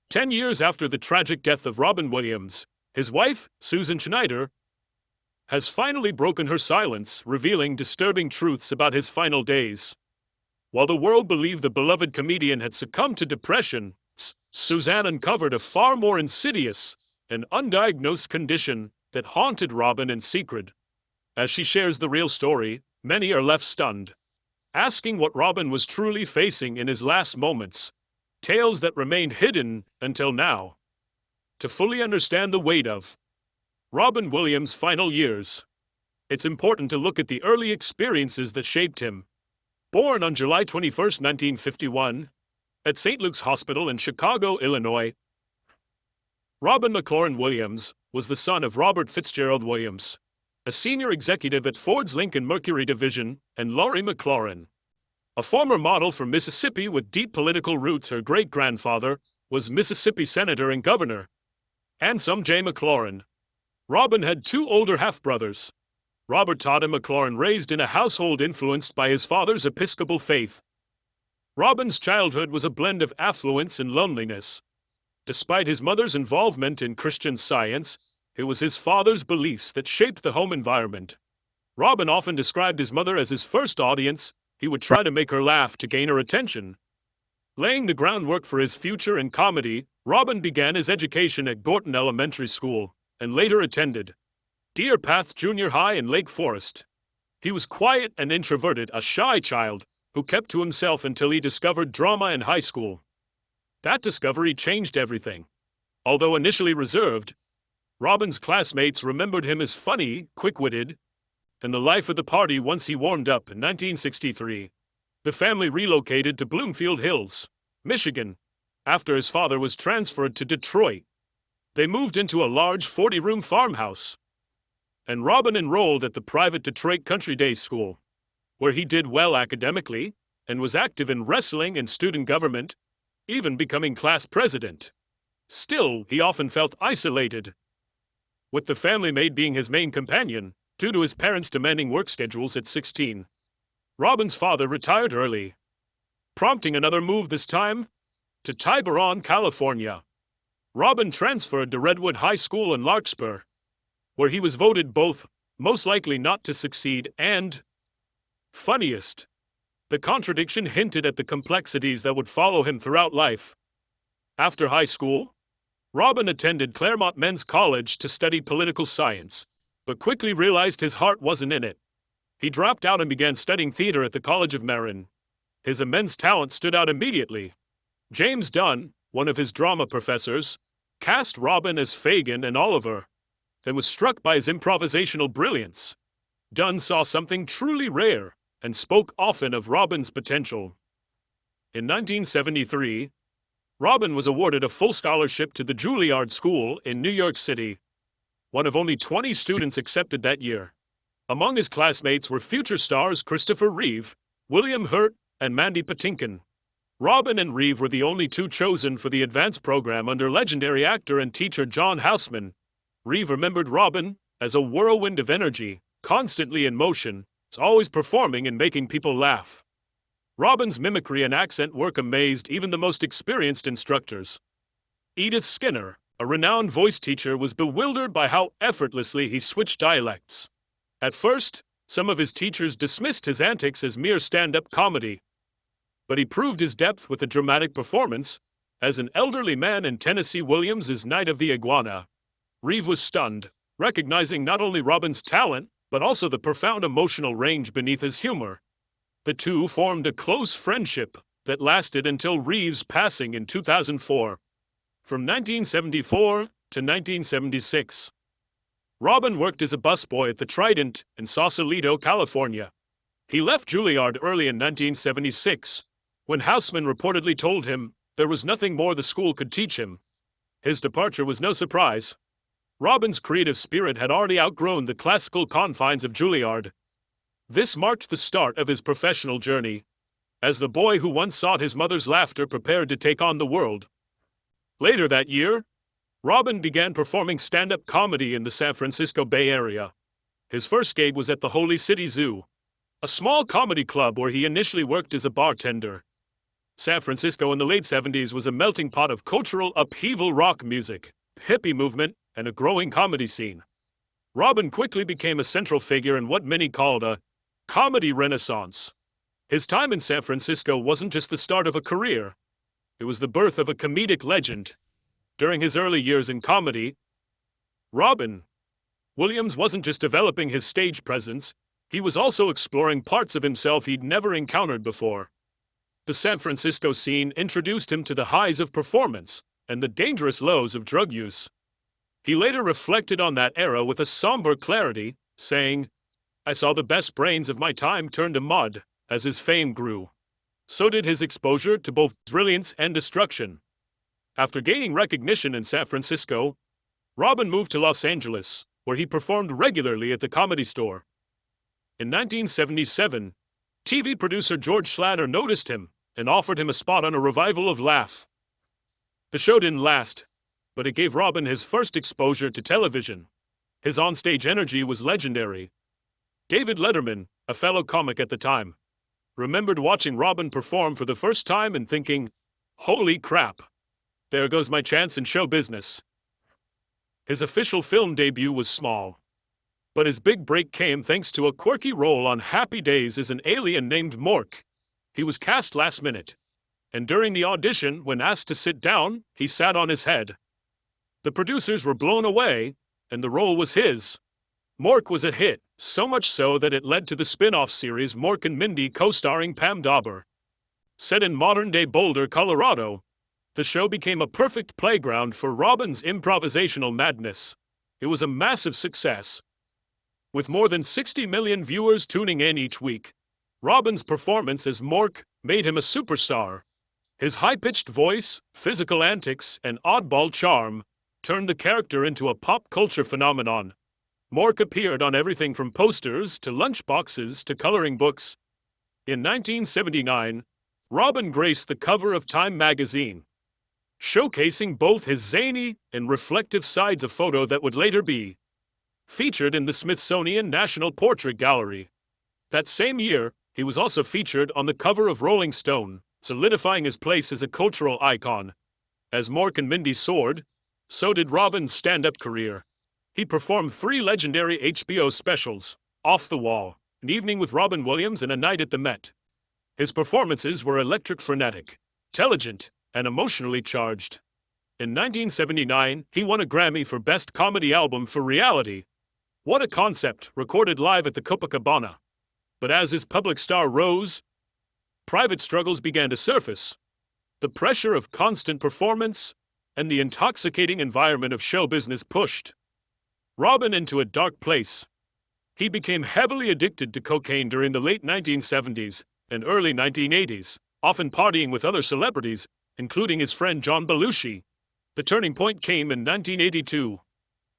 10 years after the tragic death of Robin Williams, his wife, Susan Schneider, has finally broken her silence, revealing disturbing truths about his final days. While the world believed the beloved comedian had succumbed to depression, Suzanne uncovered a far more insidious and undiagnosed condition that haunted Robin in secret. As she shares the real story, many are left stunned, asking what Robin was truly facing in his last moments, tales that remained hidden until now. To fully understand the weight of Robin Williams' final years, it's important to look at the early experiences that shaped him. Born on July 21, 1951, at St. Luke's Hospital in Chicago, Illinois, Robin McLaurin Williams was the son of Robert Fitzgerald Williams, a senior executive at Ford's Lincoln Mercury Division, and Laurie McLaurin, a former model from Mississippi with deep political roots. Her great-grandfather was Mississippi Senator and Governor Anselm J. McLaurin. Robin had two older half-brothers, Robert Todd and McLaurin, raised in a household influenced by his father's Episcopal faith. Robin's childhood was a blend of affluence and loneliness. Despite his mother's involvement in Christian Science, it was his father's beliefs that shaped the home environment. Robin often described his mother as his first audience. He would try to make her laugh to gain her attention. Laying the groundwork for his future in comedy, Robin began his education at Gorton Elementary School and later attended Deer Path Junior High in Lake Forest. He was quiet and introverted, a shy child who kept to himself until he discovered drama in high school. That discovery changed everything. Although initially reserved, Robin's classmates remembered him as funny, quick-witted, and the life of the party once he warmed up. In 1963, the family relocated to Bloomfield Hills, Michigan, after his father was transferred to Detroit. They moved into a large 40-room farmhouse, and Robin enrolled at the private Detroit Country Day School, where he did well academically and was active in wrestling and student government, even becoming class president. Still, he often felt isolated, with the family maid being his main companion, due to his parents' demanding work schedules at 16. Robin's father retired early, prompting another move, this time to Tiburon, California. Robin transferred to Redwood High School in Larkspur, where he was voted both most likely not to succeed and funniest. The contradiction hinted at the complexities that would follow him throughout life. After high school, Robin attended Claremont Men's College to study political science, but quickly realized his heart wasn't in it. He dropped out and began studying theater at the College of Marin. His immense talent stood out immediately. James Dunn, one of his drama professors, cast Robin as Fagin and Oliver, and was struck by his improvisational brilliance. Dunn saw something truly rare and spoke often of Robin's potential. In 1973, Robin was awarded a full scholarship to the Juilliard School in New York City, one of only 20 students accepted that year. Among his classmates were future stars Christopher Reeve, William Hurt, and Mandy Patinkin. Robin and Reeve were the only two chosen for the advanced program under legendary actor and teacher John Houseman. Reeve remembered Robin as a whirlwind of energy, constantly in motion, always performing and making people laugh. Robin's mimicry and accent work amazed even the most experienced instructors. Edith Skinner, a renowned voice teacher, was bewildered by how effortlessly he switched dialects. At first, some of his teachers dismissed his antics as mere stand-up comedy, but he proved his depth with a dramatic performance as an elderly man in Tennessee Williams' Night of the Iguana. Reeve was stunned, recognizing not only Robin's talent, but also the profound emotional range beneath his humor. The two formed a close friendship that lasted until Reeve's passing in 2004. From 1974 to 1976, Robin worked as a busboy at the Trident in Sausalito, California. He left Juilliard early in 1976, when Houseman reportedly told him there was nothing more the school could teach him. His departure was no surprise. Robin's creative spirit had already outgrown the classical confines of Juilliard. This marked the start of his professional journey, as the boy who once sought his mother's laughter prepared to take on the world. Later that year, Robin began performing stand-up comedy in the San Francisco Bay Area. His first gig was at the Holy City Zoo, a small comedy club where he initially worked as a bartender. San Francisco in the late 70s was a melting pot of cultural upheaval, rock music, hippie movement, and a growing comedy scene. Robin quickly became a central figure in what many called a comedy renaissance. His time in San Francisco wasn't just the start of a career, it was the birth of a comedic legend. During his early years in comedy, Robin Williams wasn't just developing his stage presence, he was also exploring parts of himself he'd never encountered before. The San Francisco scene introduced him to the highs of performance and the dangerous lows of drug use. He later reflected on that era with a somber clarity, saying, "I saw the best brains of my time turn to mud." As his fame grew, so did his exposure to both brilliance and destruction. After gaining recognition in San Francisco, Robin moved to Los Angeles, where he performed regularly at the Comedy Store. In 1977, TV producer George Schlatter noticed him and offered him a spot on a revival of Laugh. The show didn't last, but it gave Robin his first exposure to television. His onstage energy was legendary. David Letterman, a fellow comic at the time, remembered watching Robin perform for the first time and thinking, "Holy crap, there goes my chance in show business." His official film debut was small, but his big break came thanks to a quirky role on Happy Days as an alien named Mork. He was cast last minute, and during the audition, when asked to sit down, he sat on his head. The producers were blown away, and the role was his. Mork was a hit, so much so that it led to the spin-off series Mork and Mindy co-starring Pam Dauber. Set in modern-day Boulder, Colorado, the show became a perfect playground for Robin's improvisational madness. It was a massive success. With more than 60 million viewers tuning in each week, Robin's performance as Mork made him a superstar. His high-pitched voice, physical antics, and oddball charm turned the character into a pop culture phenomenon. Mork appeared on everything from posters to lunchboxes to coloring books. In 1979, Robin graced the cover of Time magazine, showcasing both his zany and reflective sides, a photo that would later be featured in the Smithsonian National Portrait Gallery. That same year, he was also featured on the cover of Rolling Stone, solidifying his place as a cultural icon. As Mork and Mindy soared, so did Robin's stand-up career. He performed 3 legendary HBO specials, Off the Wall, An Evening with Robin Williams, and A Night at the Met. His performances were electric, frenetic, intelligent, and emotionally charged. In 1979, he won a Grammy for Best Comedy Album for Reality. What a Concept, recorded live at the Copacabana. But as his public star rose, private struggles began to surface. The pressure of constant performance and the intoxicating environment of show business pushed Robin into a dark place. He became heavily addicted to cocaine during the late 1970s and early 1980s, often partying with other celebrities, including his friend John Belushi. The turning point came in 1982,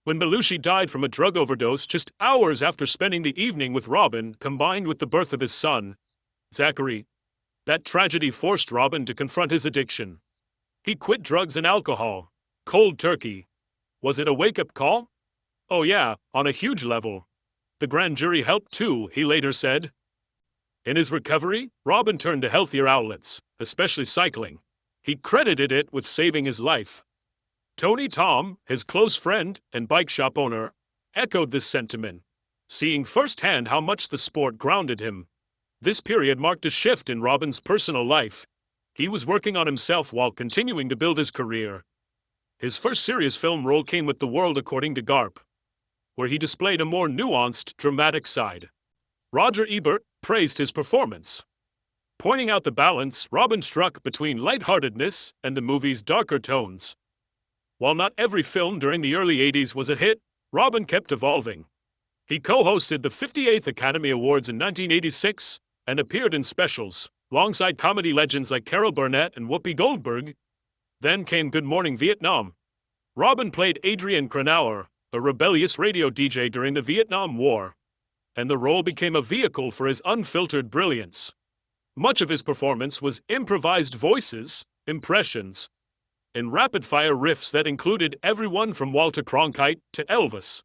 when Belushi died from a drug overdose just hours after spending the evening with Robin, combined with the birth of his son, Zachary. That tragedy forced Robin to confront his addiction. He quit drugs and alcohol, cold turkey. Was it a wake-up call? Oh yeah, on a huge level. The grand jury helped too, he later said. In his recovery, Robin turned to healthier outlets, especially cycling. He credited it with saving his life. Tony Tom, his close friend and bike shop owner, echoed this sentiment, seeing firsthand how much the sport grounded him. This period marked a shift in Robin's personal life. He was working on himself while continuing to build his career. His first serious film role came with The World According to Garp, where he displayed a more nuanced, dramatic side. Roger Ebert praised his performance, pointing out the balance Robin struck between lightheartedness and the movie's darker tones. While not every film during the early 80s was a hit, Robin kept evolving. He co-hosted the 58th Academy Awards in 1986 and appeared in specials, alongside comedy legends like Carol Burnett and Whoopi Goldberg. Then came Good Morning Vietnam. Robin played Adrian Cranauer, a rebellious radio DJ during the Vietnam War, and the role became a vehicle for his unfiltered brilliance. Much of his performance was improvised voices, impressions, and rapid-fire riffs that included everyone from Walter Cronkite to Elvis.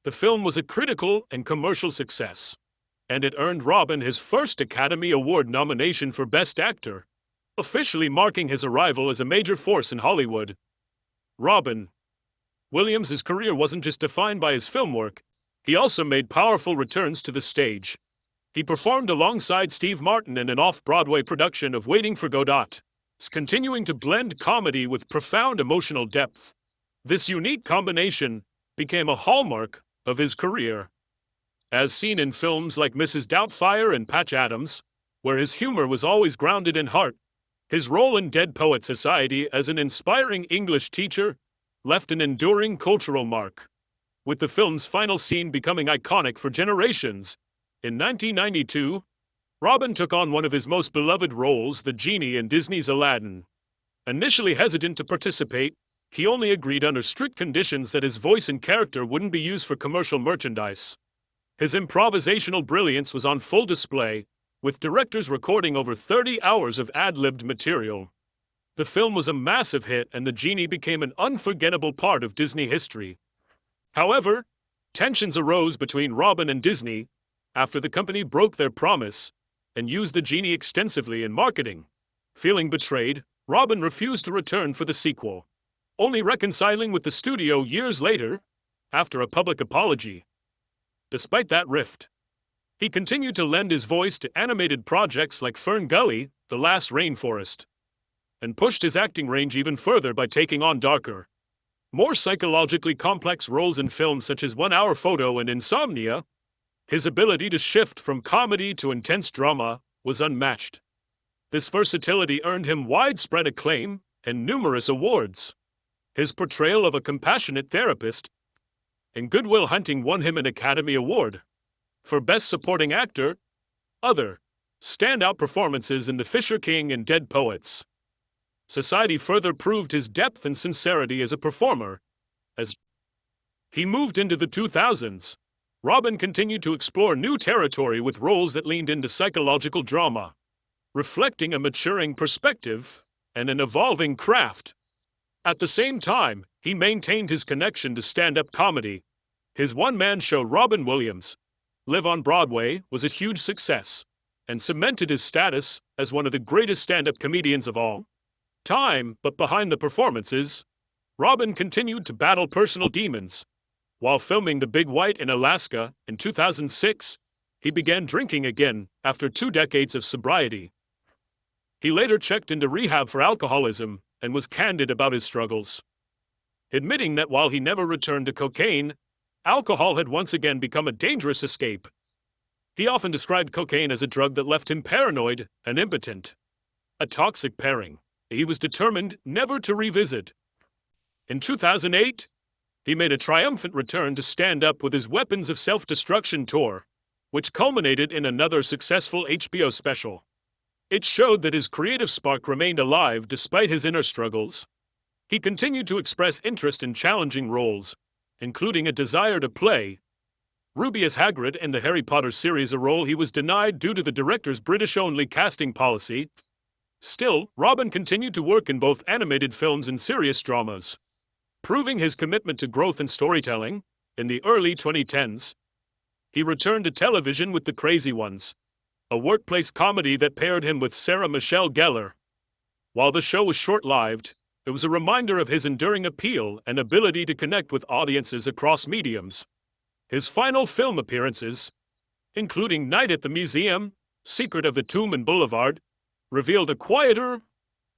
The film was a critical and commercial success, and it earned Robin his first Academy Award nomination for Best Actor. officially marking his arrival as a major force in Hollywood. Robin Williams' career wasn't just defined by his film work, he also made powerful returns to the stage. He performed alongside Steve Martin in an off-Broadway production of Waiting for Godot, continuing to blend comedy with profound emotional depth. This unique combination became a hallmark of his career. As seen in films like Mrs. Doubtfire and Patch Adams, where his humor was always grounded in heart, his role in Dead Poets Society as an inspiring English teacher left an enduring cultural mark, with the film's final scene becoming iconic for generations. In 1992, Robin took on one of his most beloved roles, the genie in Disney's Aladdin. Initially hesitant to participate, he only agreed under strict conditions that his voice and character wouldn't be used for commercial merchandise. His improvisational brilliance was on full display, with directors recording over 30 hours of ad-libbed material. The film was a massive hit, and the genie became an unforgettable part of Disney history. However, tensions arose between Robin and Disney after the company broke their promise and used the genie extensively in marketing. Feeling betrayed, Robin refused to return for the sequel, only reconciling with the studio years later after a public apology. Despite that rift, he continued to lend his voice to animated projects like Fern Gully, The Last Rainforest, and pushed his acting range even further by taking on darker, more psychologically complex roles in films such as 1 Hour Photo and Insomnia. His ability to shift from comedy to intense drama was unmatched. This versatility earned him widespread acclaim and numerous awards. His portrayal of a compassionate therapist in Good Will Hunting won him an Academy Award for Best Supporting Actor. Other standout performances in The Fisher King and Dead Poets Society further proved his depth and sincerity as a performer. As he moved into the 2000s, Robin continued to explore new territory with roles that leaned into psychological drama, reflecting a maturing perspective and an evolving craft. At the same time, he maintained his connection to stand-up comedy. His one-man show Robin Williams Live on Broadway was a huge success and cemented his status as one of the greatest stand-up comedians of all time. But behind the performances, Robin continued to battle personal demons. While filming The Big White in Alaska in 2006, he began drinking again after 2 decades of sobriety. He later checked into rehab for alcoholism and was candid about his struggles, admitting that while he never returned to cocaine, alcohol had once again become a dangerous escape. He often described cocaine as a drug that left him paranoid and impotent, a toxic pairing he was determined never to revisit. In 2008, he made a triumphant return to stand up with his Weapons of Self-Destruction tour, which culminated in another successful HBO special. It showed that his creative spark remained alive despite his inner struggles. He continued to express interest in challenging roles, including a desire to play Ruby as Hagrid in the Harry Potter series, a role he was denied due to the director's British-only casting policy. Still, Robin continued to work in both animated films and serious dramas, proving his commitment to growth and storytelling. In the early 2010s, he returned to television with The Crazy Ones, a workplace comedy that paired him with Sarah Michelle Gellar. While the show was short-lived, it was a reminder of his enduring appeal and ability to connect with audiences across mediums. His final film appearances, including Night at the Museum, Secret of the Tomb and Boulevard, revealed a quieter,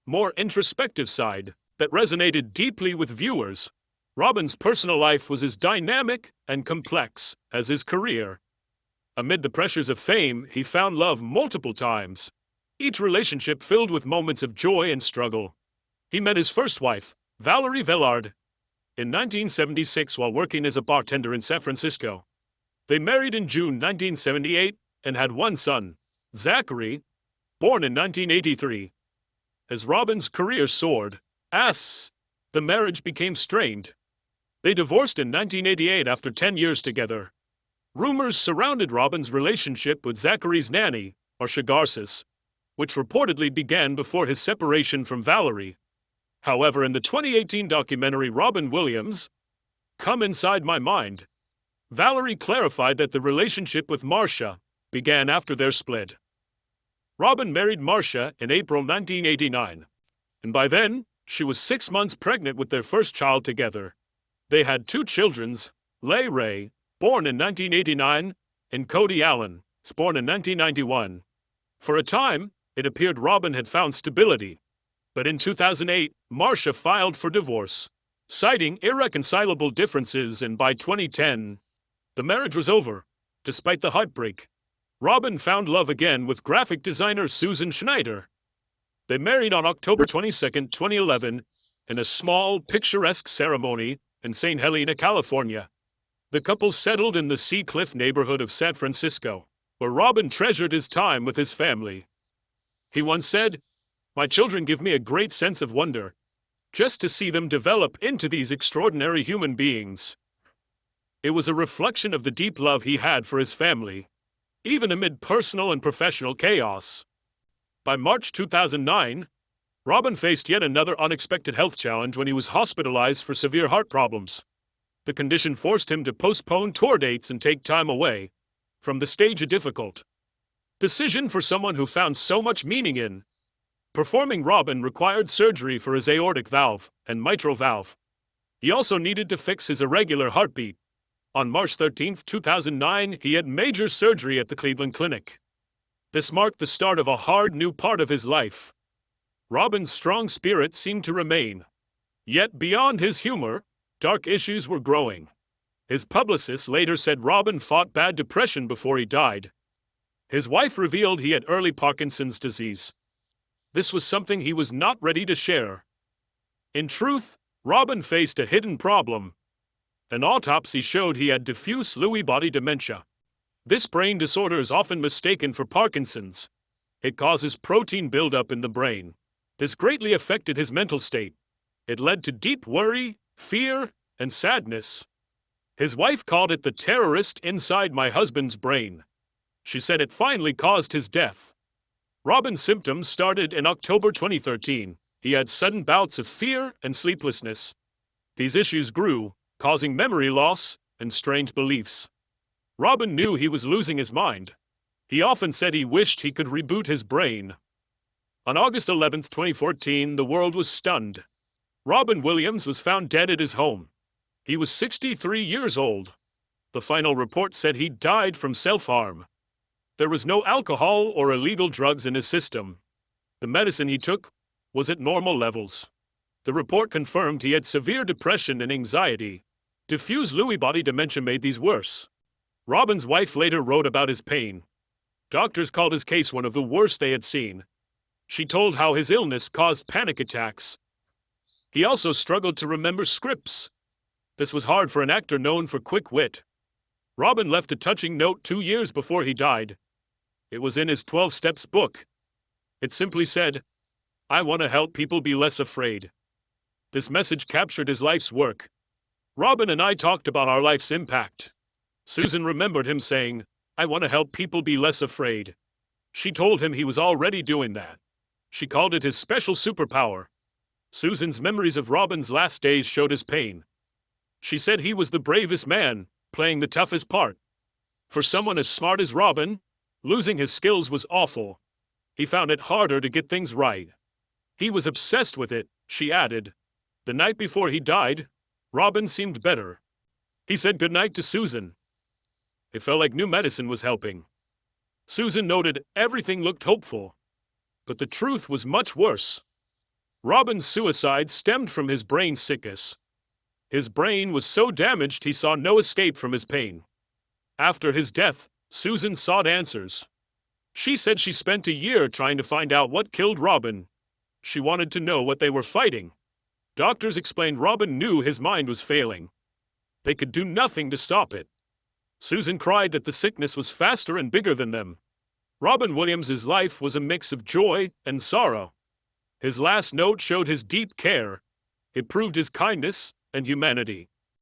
more introspective side that resonated deeply with viewers. Robin's personal life was as dynamic and complex as his career. Amid the pressures of fame, he found love multiple times, each relationship filled with moments of joy and struggle. He met his first wife, Valerie Villard, in 1976 while working as a bartender in San Francisco. They married in June 1978 and had one son, Zachary, born in 1983. As Robin's career soared, the marriage became strained. They divorced in 1988 after 10 years together. Rumors surrounded Robin's relationship with Zachary's nanny, Marsha Garces, which reportedly began before his separation from Valerie. However, in the 2018 documentary Robin Williams, Come Inside My Mind, Valerie clarified that the relationship with Marsha began after their split. Robin married Marcia in April 1989, and by then, she was 6 months pregnant with their first child together. They had 2 children, Leigh Ray, born in 1989, and Cody Allen, born in 1991. For a time, it appeared Robin had found stability. But in 2008, Marcia filed for divorce, citing irreconcilable differences, and by 2010, the marriage was over. Despite the heartbreak, Robin found love again with graphic designer Susan Schneider. They married on October 22, 2011, in a small, picturesque ceremony in St. Helena, California. The couple settled in the Sea Cliff neighborhood of San Francisco, where Robin treasured his time with his family. He once said, "My children give me a great sense of wonder, just to see them develop into these extraordinary human beings." It was a reflection of the deep love he had for his family, even amid personal and professional chaos. By March 2009, Robin faced yet another unexpected health challenge when he was hospitalized for severe heart problems. The condition forced him to postpone tour dates and take time away from the stage, a difficult decision for someone who found so much meaning in performing. Robin required surgery for his aortic valve and mitral valve. He also needed to fix his irregular heartbeat. On March 13, 2009, he had major surgery at the Cleveland Clinic. This marked the start of a hard new part of his life. Robin's strong spirit seemed to remain. Yet beyond his humor, dark issues were growing. His publicist later said Robin fought bad depression before he died. His wife revealed he had early Parkinson's disease. This was something he was not ready to share. In truth, Robin faced a hidden problem. An autopsy showed he had diffuse Lewy body dementia. This brain disorder is often mistaken for Parkinson's. It causes protein buildup in the brain. This greatly affected his mental state. It led to deep worry, fear, and sadness. His wife called it the terrorist inside my husband's brain. She said it finally caused his death. Robin's symptoms started in October 2013. He had sudden bouts of fear and sleeplessness. These issues grew, causing memory loss and strange beliefs. Robin knew he was losing his mind. He often said he wished he could reboot his brain. On August 11, 2014, the world was stunned. Robin Williams was found dead at his home. He was 63 years old. The final report said he died from self-harm. There was no alcohol or illegal drugs in his system. The medicine he took was at normal levels. The report confirmed he had severe depression and anxiety. Diffuse Lewy body dementia made these worse. Robin's wife later wrote about his pain. Doctors called his case one of the worst they had seen. She told how his illness caused panic attacks. He also struggled to remember scripts. This was hard for an actor known for quick wit. Robin left a touching note 2 years before he died. It was in his 12 Steps book. It simply said, "I want to help people be less afraid." This message captured his life's work. Robin and I talked about our life's impact. Susan remembered him saying, "I want to help people be less afraid." She told him he was already doing that. She called it his special superpower. Susan's memories of Robin's last days showed his pain. She said he was the bravest man, playing the toughest part. For someone as smart as Robin, losing his skills was awful. He found it harder to get things right. He was obsessed with it, she added. The night before he died, Robin seemed better. He said goodnight to Susan. It felt like new medicine was helping. Susan noted everything looked hopeful. But the truth was much worse. Robin's suicide stemmed from his brain sickness. His brain was so damaged he saw no escape from his pain. After his death, Susan sought answers. She said she spent a year trying to find out what killed Robin. She wanted to know what they were fighting. Doctors explained Robin knew his mind was failing. They could do nothing to stop it. Susan cried that the sickness was faster and bigger than them. Robin Williams' life was a mix of joy and sorrow. His last note showed his deep care. It proved his kindness and humanity.